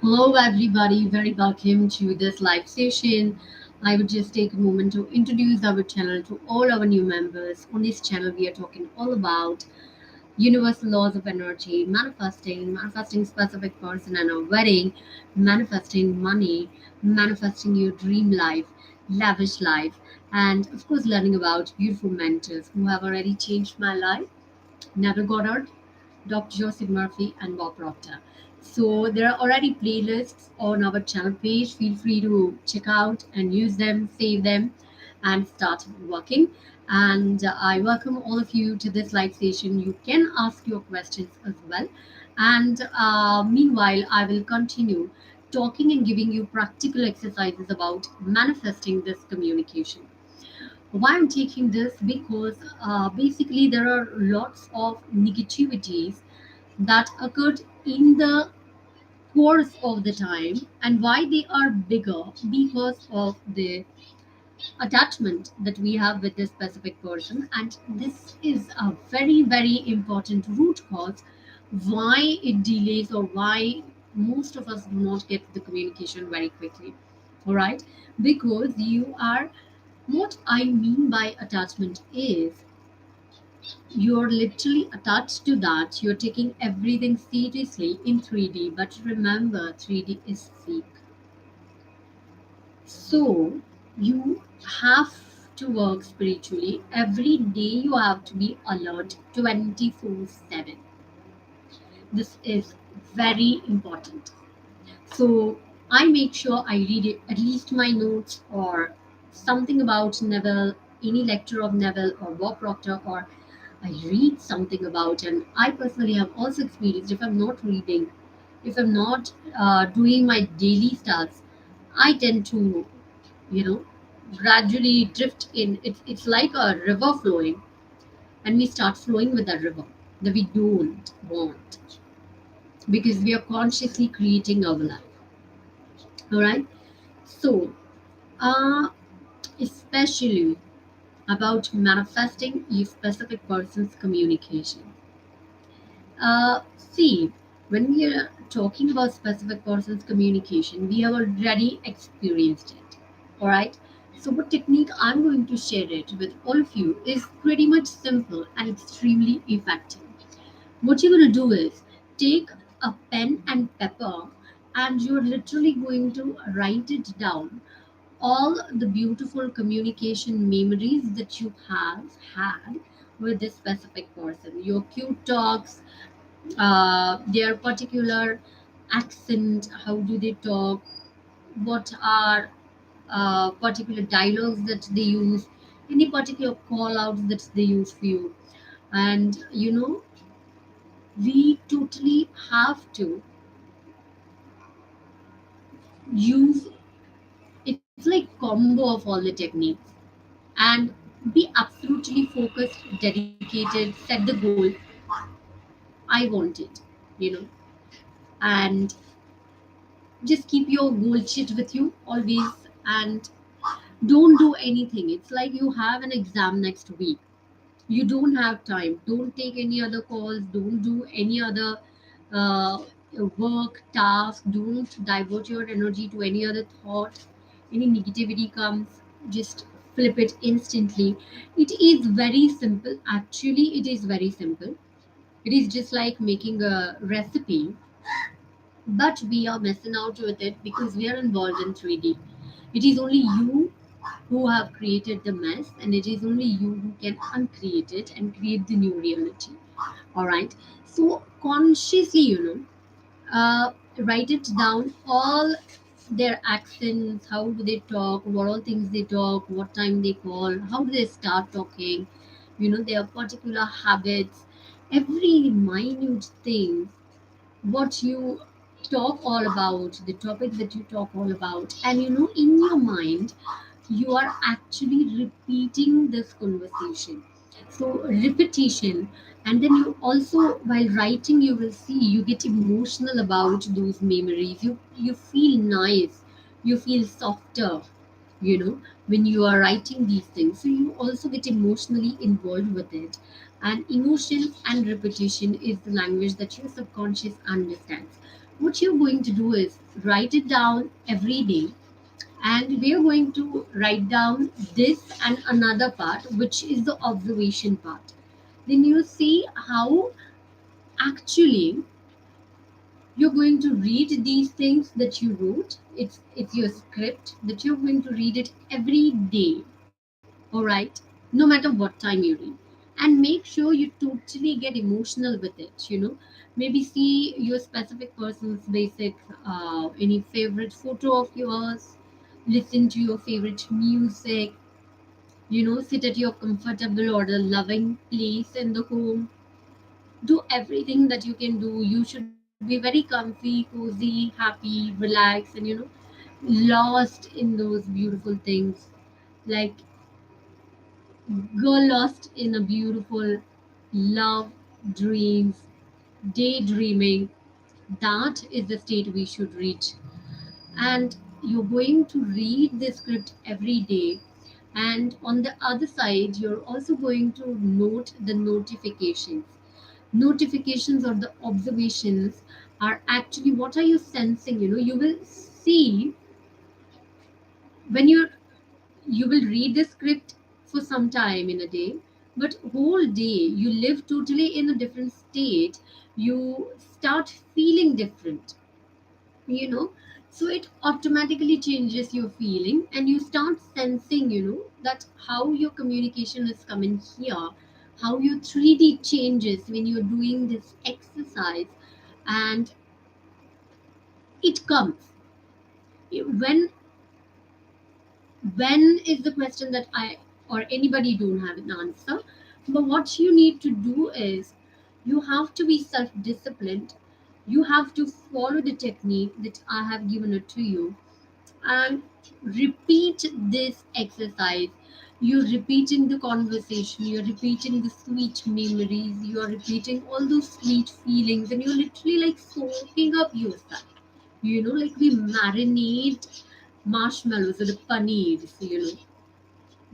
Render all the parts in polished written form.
Hello, everybody. Very welcome to this live session. I would just take a moment to introduce our channel to all our new members. On this channel, we are talking all about universal laws of energy, manifesting specific person and a wedding, manifesting money, manifesting your dream life, lavish life, and of course, learning about beautiful mentors who have already changed my life. Neville Goddard, Dr. Joseph Murphy, and Bob Proctor. So there are already playlists on our channel page. Feel free to check out and use them, save them, and start working. And I welcome all of you to this live session. You can ask your questions as well. And meanwhile, I will continue talking and giving you practical exercises about manifesting this communication. Why I'm taking this? Because basically there are lots of negativities that occurred in the course of the time, and why they are bigger because of the attachment that we have with this specific person. And this is a very important root cause why it delays, or why most of us do not get the communication very quickly. All right, because you are, what I mean by attachment is you're literally attached to that. You're taking everything seriously in 3D, but remember, 3D is fake. So you have to work spiritually. Every day you have to be alert 24/7. This is very important. So I make sure I read it, at least my notes or something about Neville, any lecture of Neville or Bob Proctor, or I read something about. And I personally have also experienced, if I'm not reading, if I'm not doing my daily stuff, I tend to, you know, gradually drift in. It's like a river flowing, and we start flowing with that river that we don't want, because we are consciously creating our life. All right. So, uh, especially about manifesting a specific person's communication. See, when we are talking about specific person's communication, we have already experienced it. All right. So, what technique I'm going to share it with all of you is pretty much simple and extremely effective. What you're going to do is take a pen and paper, and you're literally going to write it down, all the beautiful communication memories that you have had with this specific person, your cute talks, their particular accent, how do they talk, what are particular dialogues that they use, any particular call outs that they use for you. And we totally have to use, it's like combo of all the techniques, and be absolutely focused, dedicated, set the goal. I want it, you know, and just keep your goal sheet with you always, and don't do anything. It's like you have an exam next week. You don't have time. Don't take any other calls. Don't do any other uh, work, task. Don't divert your energy to any other thought. Any negativity comes, just flip it instantly. It is very simple. Actually, it is very simple. It is just like making a recipe, but we are messing out with it because we are involved in 3D. It is only you who have created the mess, and it is only you who can uncreate it and create the new reality. All right. So consciously, write it down, all their accents, how do they talk, what all things they talk, what time they call, how do they start talking, their particular habits, every minute thing, what you talk all about, the topic that you talk all about. And in your mind, you are actually repeating this conversation. So, repetition, and then you also, while writing, you will see you get emotional about those memories. You feel nice, you feel softer, when you are writing these things. So you also get emotionally involved with it. And emotions and repetition is the language that your subconscious understands. What you're going to do is write it down every day, and we are going to write down this and another part, which is the observation part. Then you see how actually you're going to read these things that you wrote. It's your script that you're going to read it every day. All right, no matter what time you read, and make sure you totally get emotional with it. Maybe see your specific person's basic, any favorite photo of yours, listen to your favorite music, sit at your comfortable or a loving place in the home. Do everything that you can do. You should be very comfy, cozy, happy, relaxed, and lost in those beautiful things, like girl lost in a beautiful love, dreams, daydreaming. That is the state we should reach. And you're going to read the script every day. And on the other side, you're also going to note the notifications. Notifications or the observations are actually what are you sensing. You will see when you will read the script for some time in a day, but whole day you live totally in a different state. You start feeling different, you know so it automatically changes your feeling, and you start sensing, that how your communication is coming here, how your 3D changes when you're doing this exercise. And it comes when is the question that I or anybody don't have an answer. But what you need to do is you have to be self disciplined. You have to follow the technique that I have given it to you, and repeat this exercise. You're repeating the conversation, you're repeating the sweet memories, you're repeating all those sweet feelings, and you're literally like soaking up yourself. Like we marinate marshmallows or the paneer. So,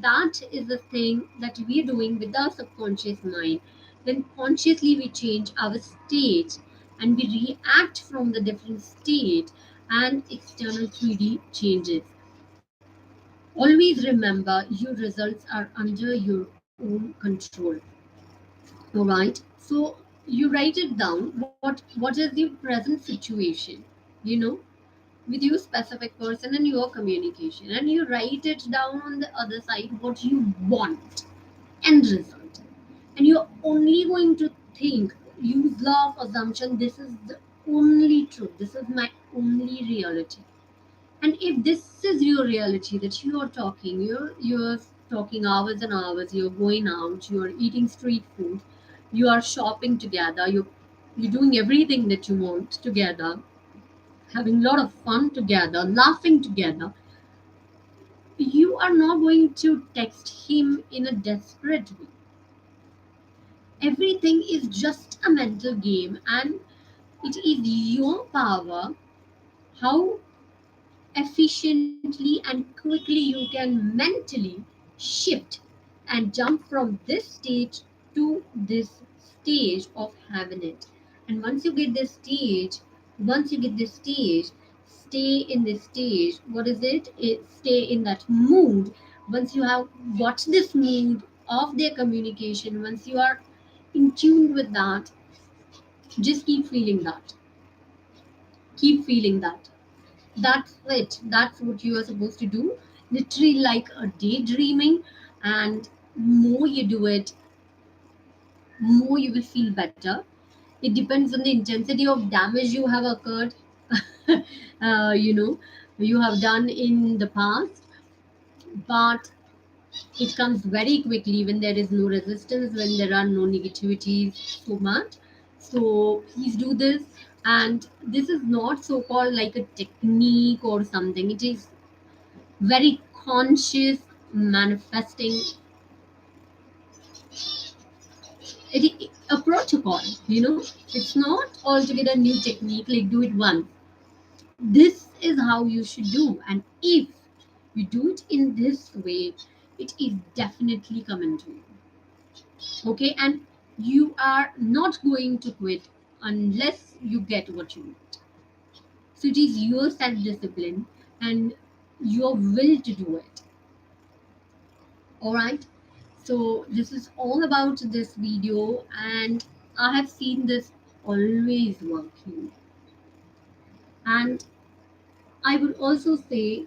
that is the thing that we are doing with our subconscious mind. Then consciously we change our state, and we react from the different state, and external 3D changes. Always remember your results are under your own control. All right. So you write it down. What is the present situation? You know, with your specific person and your communication, and you write it down on the other side what you want, end result. And you're only going to think, use law of assumption, this is the only truth, this is my only reality. And if this is your reality, that you're talking hours and hours, you're going out, you're eating street food, you are shopping together, you're doing everything that you want together, having a lot of fun together, laughing together, you are not going to text him in a desperate way. Everything is just a mental game, and it is your power how efficiently and quickly you can mentally shift and jump from this stage to this stage of having it. And once you get this stage, stay in this stage. What is it? Stay in that mood. Once you have got this mood of their communication, once you are in tune with that, just keep feeling that. Keep feeling that. That's it. That's what you are supposed to do. Literally like a daydreaming, and more you do it, more you will feel better. It depends on the intensity of damage you have occurred, uh, you know, you have done in the past. But it comes very quickly when there is no resistance, when there are no negativities so much. So please do this. And this is not so called like a technique or something. It is very conscious manifesting. A protocol. It's not altogether new technique like do it once. This is how you should do, and if you do it in this way, it is definitely coming to you. Okay, and you are not going to quit unless you get what you want. So it is your self discipline and your will to do it. All right. So this is all about this video, and I have seen this always working. And I would also say,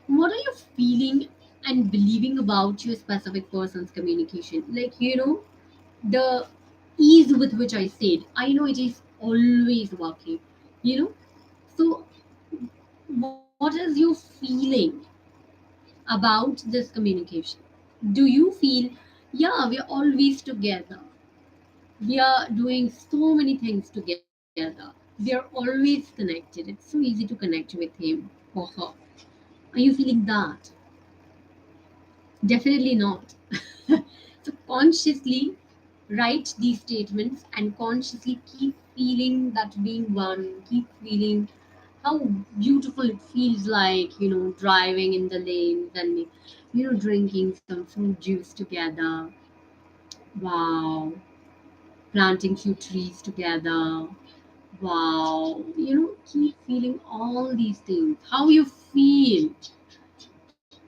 what are you feeling and believing about your specific person's communication? Like, the ease with which I said, I know it is always working, you know. So, what is your feeling about this communication? Do you feel, yeah, we're always together? We are doing so many things together. We are always connected. It's so easy to connect with him or her. Are you feeling that? Definitely not. So consciously write these statements and consciously keep feeling that being one, keep feeling how beautiful it feels like, driving in the lanes and, drinking some fruit juice together. Wow. Planting few trees together. Wow. Keep feeling all these things. How you feel.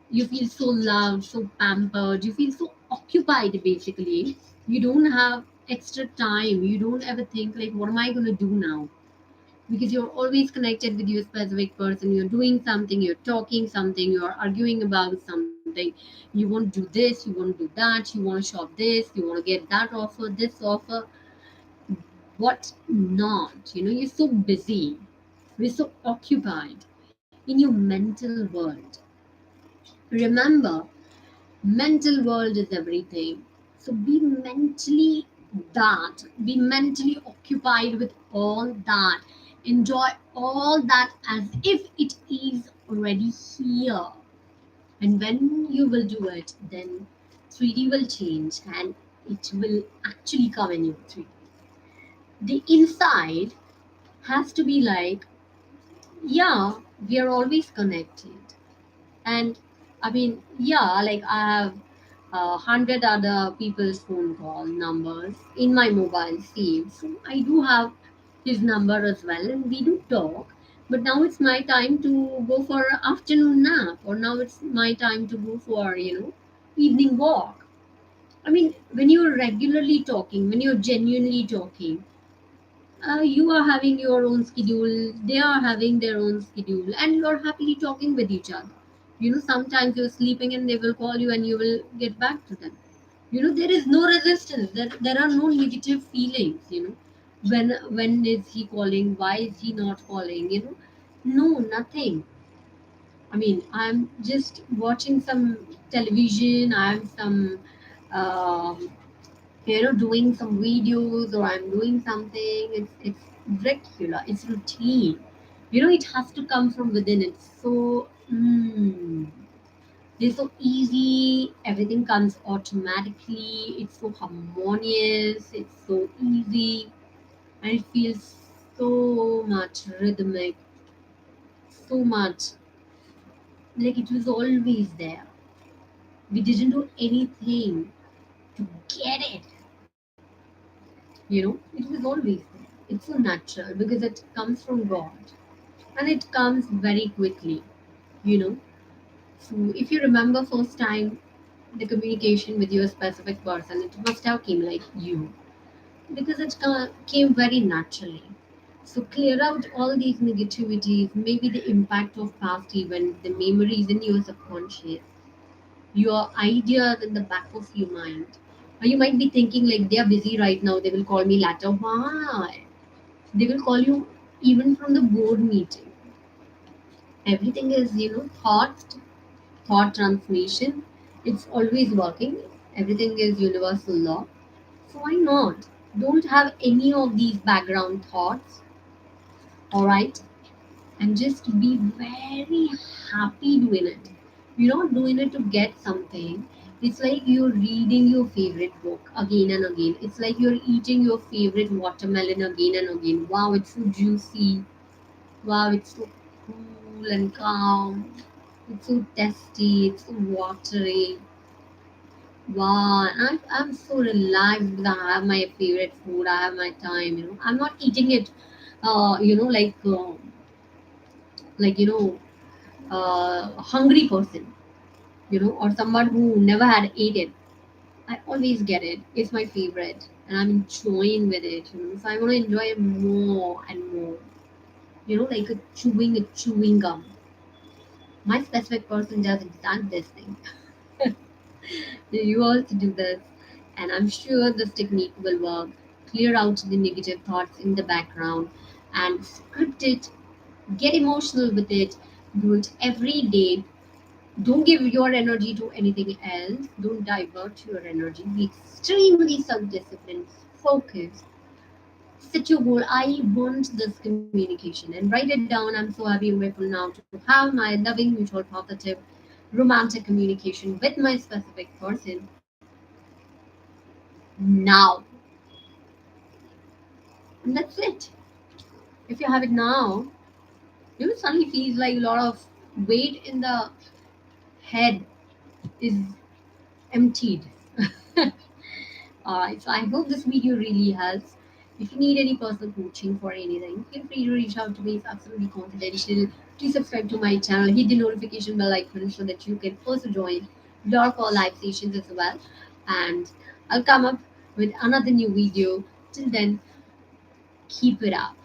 You feel so loved, so pampered, you feel so occupied basically. You don't have extra time. You don't ever think like, what am I going to do now? Because you're always connected with your specific person. You're doing something, you're talking something, you're arguing about something. You want to do this, you want to do that, you want to shop this, you want to get that offer, this offer, what not. You're so busy, you're so occupied in your mental world. Remember, mental world is everything. So be mentally occupied with all that. Enjoy all that as if it is already here. And when you will do it, then 3D will change and it will actually come in your 3D. The inside has to be like, yeah, we are always connected. And I mean, yeah, like I have 100 other people's phone call numbers in my mobile saved. So I do have his number as well, and we do talk. But now it's my time to go for an afternoon nap, or now it's my time to go for, evening walk. I mean, when you're regularly talking, when you're genuinely talking, you are having your own schedule, they are having their own schedule, and you're happily talking with each other. Sometimes you're sleeping and they will call you and you will get back to them. There is no resistance, there are no negative feelings. When is he calling, why is he not calling, no, nothing. I mean, I'm just watching some television, I'm some um, doing some videos, or I'm doing something. It's regular, it's routine. It has to come from within. It's so easy, everything comes automatically, it's so harmonious, it's so easy, and it feels so much rhythmic, so much like it was always there. We didn't do anything to get it. It was always there. It's so natural because it comes from God, and it comes very quickly. You know. So if you remember first time the communication with your specific person, it must have came like you, because it came very naturally. So clear out all these negativities, maybe the impact of past events, the memories in your subconscious, your ideas in the back of your mind. Or you might be thinking like they are busy right now, they will call me later. Why? They will call you even from the board meeting. Everything is, thought transmission. It's always working. Everything is universal law. So why not? Don't have any of these background thoughts, all right? And just be very happy doing it. You're not doing it to get something. It's like you're reading your favorite book again and again. It's like you're eating your favorite watermelon again and again. Wow, it's so juicy. Wow, it's so cool and calm. It's so tasty. It's so watery. Wow, I'm so relaxed because I have my favorite food. I have my time. I'm not eating it you know, like you know, hungry person, or someone who never had ate it. I always get it. It's my favorite, and I'm enjoying with it. So I want to enjoy it more and more. Like a chewing gum. My specific person does exact this thing. You also do this, and I'm sure this technique will work. Clear out the negative thoughts in the background and script it. Get emotional with it. Do it every day. Don't give your energy to anything else. Don't divert your energy. Be extremely self-disciplined. Focus. Set your goal. I want this communication, and write it down. I'm so happy and grateful now to have my loving, mutual, positive, romantic communication with my specific person now. And that's it. If you have it now, suddenly feels like a lot of weight in the head is emptied. Alright, so I hope this video really helps. If you need any personal coaching for anything, feel free to reach out to me. It's absolutely confidential. Please subscribe to my channel, hit the notification bell icon so that you can also join your call live sessions as well. And I'll come up with another new video. Till then, keep it up.